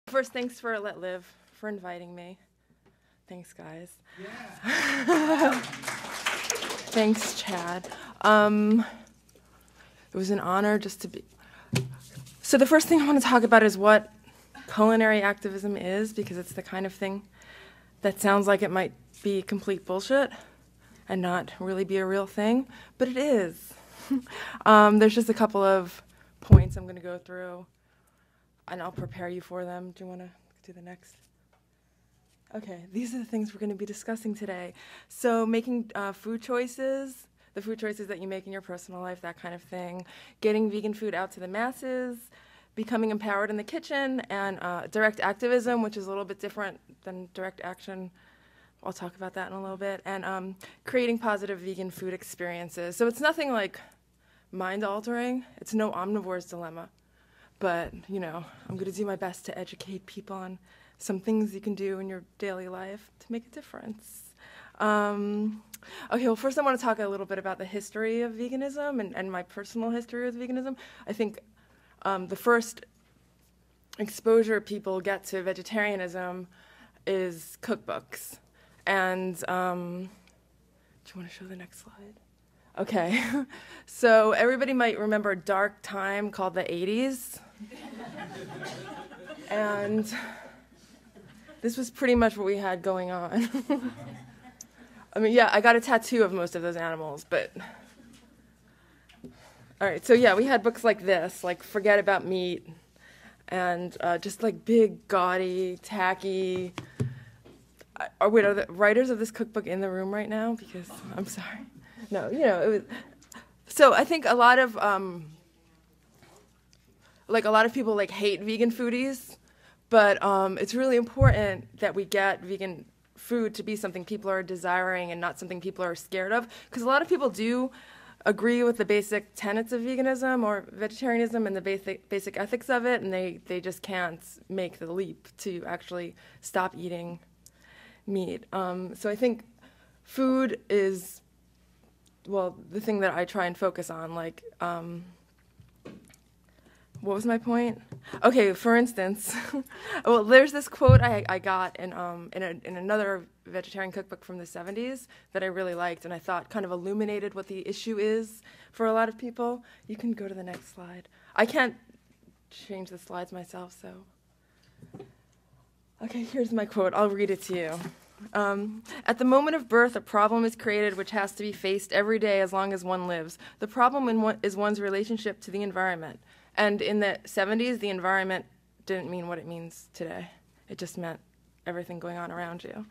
First, thanks for Let Live for inviting me. Thanks, guys. Yeah. Thanks, Chad. It was an honor just to be. So the first thing I want to talk about is what culinary activism is, because it's the kind of thing that sounds like it might be complete bullshit and not really be a real thing, but it is. There's just a couple of points I'm going to go through, and I'll prepare you for them. Do you want to do the next? Okay, these are the things we're going to be discussing today. So making food choices, the food choices that you make in your personal life, that kind of thing. Getting vegan food out to the masses, becoming empowered in the kitchen, and direct activism, which is a little bit different than direct action. I'll talk about that in a little bit. And creating positive vegan food experiences. So it's nothing like mind-altering. It's no omnivore's dilemma. But, you know, I'm going to do my best to educate people on some things you can do in your daily life to make a difference. Okay, well, first I want to talk a little bit about the history of veganism and my personal history with veganism. I think the first exposure people get to vegetarianism is cookbooks. And do you want to show the next slide? Okay, so everybody might remember a dark time called the 80s. And this was pretty much what we had going on. I mean, yeah, I got a tattoo of most of those animals, but... All right, so yeah, we had books like this, like Forget About Meat, and just like big, gaudy, tacky... wait, are the writers of this cookbook in the room right now? Because, I'm sorry. No, you know, it was... So I think a lot of people like hate vegan foodies, but it's really important that we get vegan food to be something people are desiring and not something people are scared of. Because a lot of people do agree with the basic tenets of veganism or vegetarianism and the basic ethics of it, and they just can't make the leap to actually stop eating meat. So I think food is, well, the thing that I try and focus on, like, what was my point? Okay, for instance, well, there's this quote I got in another vegetarian cookbook from the 70s that I really liked, and I thought kind of illuminated what the issue is for a lot of people. You can go to the next slide. I can't change the slides myself, so. Okay, here's my quote. I'll read it to you. At the moment of birth, a problem is created which has to be faced every day as long as one lives. The problem is one's relationship to the environment. And in the 70s, the environment didn't mean what it means today. It just meant everything going on around you.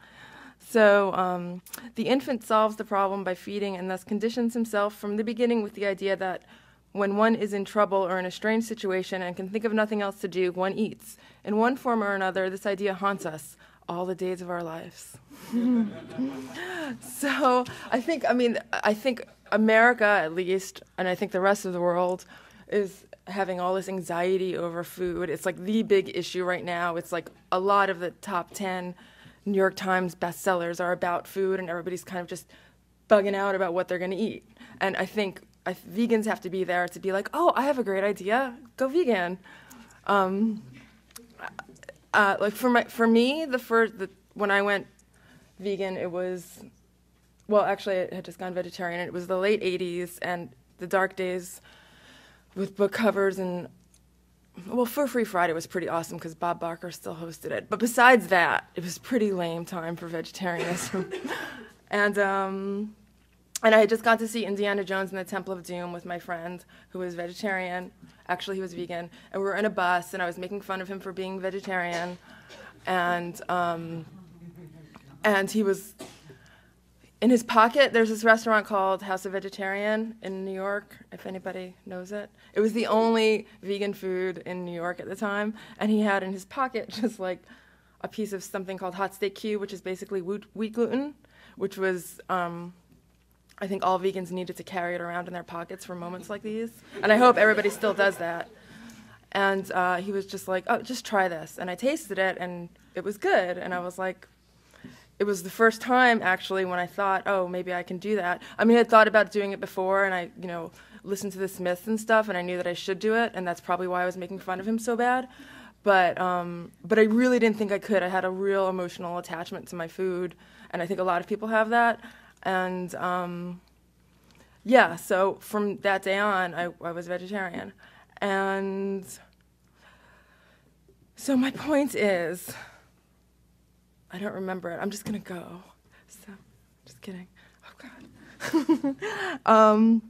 So the infant solves the problem by feeding and thus conditions himself from the beginning with the idea that when one is in trouble or in a strange situation and can think of nothing else to do, one eats. In one form or another, this idea haunts us all the days of our lives. So I think America, at least, and I think the rest of the world, is having all this anxiety over food. It's like the big issue right now. It's like a lot of the top 10 New York Times bestsellers are about food, and everybody's kind of just bugging out about what they're going to eat. And I think vegans have to be there to be like, oh, I have a great idea. Go vegan. Like for me, when I went vegan, it was, well, actually, I had just gone vegetarian. It was the late 80s and the dark days with book covers and, well, For Free Friday was pretty awesome because Bob Barker still hosted it. But besides that, it was pretty lame time for vegetarianism. And I had just got to see Indiana Jones and the Temple of Doom with my friend who was vegetarian. Actually, he was vegan. And we were in a bus, and I was making fun of him for being vegetarian. And he was, in his pocket, there's this restaurant called House of Vegetarian in New York, if anybody knows it. It was the only vegan food in New York at the time. And he had in his pocket just like a piece of something called hot steak cube, which is basically wheat gluten, which was, I think all vegans needed to carry it around in their pockets for moments like these. And I hope everybody still does that. And he was just like, oh, just try this. And I tasted it, and it was good. And I was like, it was the first time, actually, when I thought, oh, maybe I can do that. I mean, I had thought about doing it before, and I, listened to the Smiths and stuff, and I knew that I should do it, and that's probably why I was making fun of him so bad. but I really didn't think I could. I had a real emotional attachment to my food, and I think a lot of people have that. And yeah, so from that day on, I was vegetarian. And so my point is, I don't remember it. I'm just going to go. So, just kidding. Oh, God.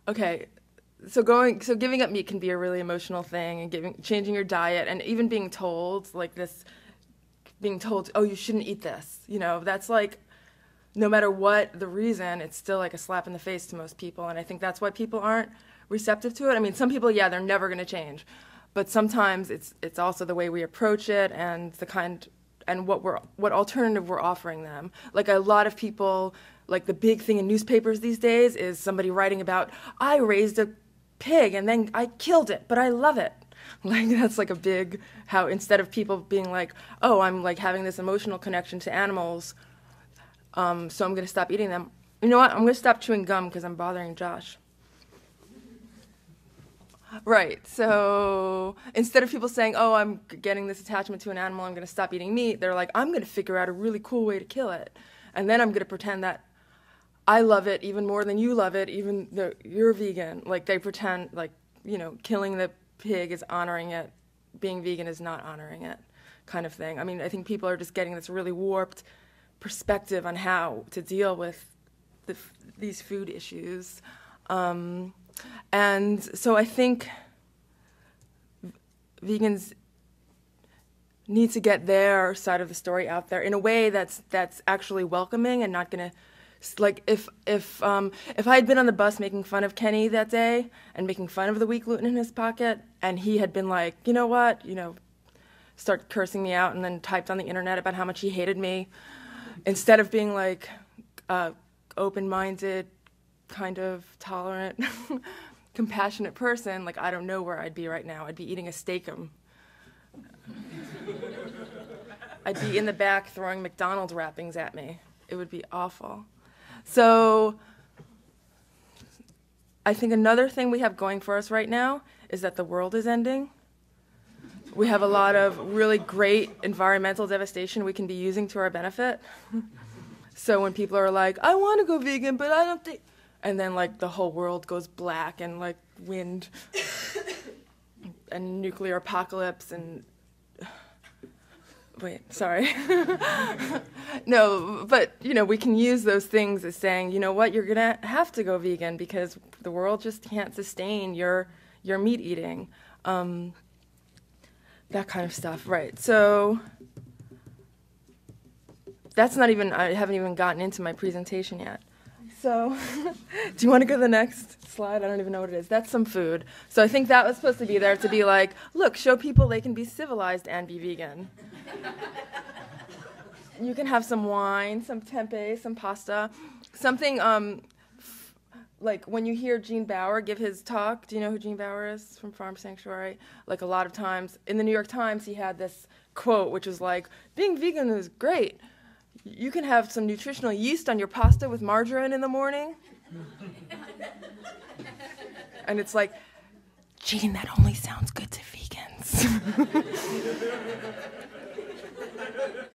Okay. So giving up meat can be a really emotional thing, and changing your diet, and even being told, oh, you shouldn't eat this. You know, that's like, no matter what the reason, it's still like a slap in the face to most people. And I think that's why people aren't receptive to it. I mean, some people, yeah, they're never going to change. But sometimes it's also the way we approach it, and what alternative we're offering them. Like, a lot of people, like, the big thing in newspapers these days is somebody writing about, I raised a pig and then I killed it, but I love it. Like, that's like a big, how instead of people being like, oh, I'm like having this emotional connection to animals, so I'm going to stop eating them. You know what? I'm going to stop chewing gum because I'm bothering Josh. Right, so instead of people saying, oh, I'm getting this attachment to an animal, I'm going to stop eating meat, they're like, I'm going to figure out a really cool way to kill it. And then I'm going to pretend that I love it even more than you love it, even though you're vegan. Like, they pretend, like, you know, killing the pig is honoring it, being vegan is not honoring it, kind of thing. I mean, I think people are just getting this really warped perspective on how to deal with these food issues. And so I think vegans need to get their side of the story out there in a way that's actually welcoming and not going to, like, if I had been on the bus making fun of Kenny that day and making fun of the wheat gluten in his pocket, and he had been like, you know what, you know, start cursing me out and then typed on the internet about how much he hated me, instead of being like open-minded, kind of tolerant, compassionate person, like, I don't know where I'd be right now. I'd be eating a steakum. I'd be in the back throwing McDonald's wrappings at me. It would be awful. So I think another thing we have going for us right now is that the world is ending. We have a lot of really great environmental devastation we can be using to our benefit. So when people are like, I want to go vegan, but I don't think... And then, like, the whole world goes black, and, like, wind and nuclear apocalypse and... Wait, sorry. No, but, you know, we can use those things as saying, you know what, you're going to have to go vegan because the world just can't sustain your meat eating. That kind of stuff, right. So that's not even, I haven't even gotten into my presentation yet. So, do you want to go to the next slide? I don't even know what it is. That's some food. So I think that was supposed to be there to be like, look, show people they can be civilized and be vegan. You can have some wine, some tempeh, some pasta, something like when you hear Gene Bauer give his talk. Do you know who Gene Bauer is from Farm Sanctuary? Like, a lot of times in the New York Times, he had this quote, which was like, being vegan is great. You can have some nutritional yeast on your pasta with margarine in the morning. And it's like, Gene, that only sounds good to vegans.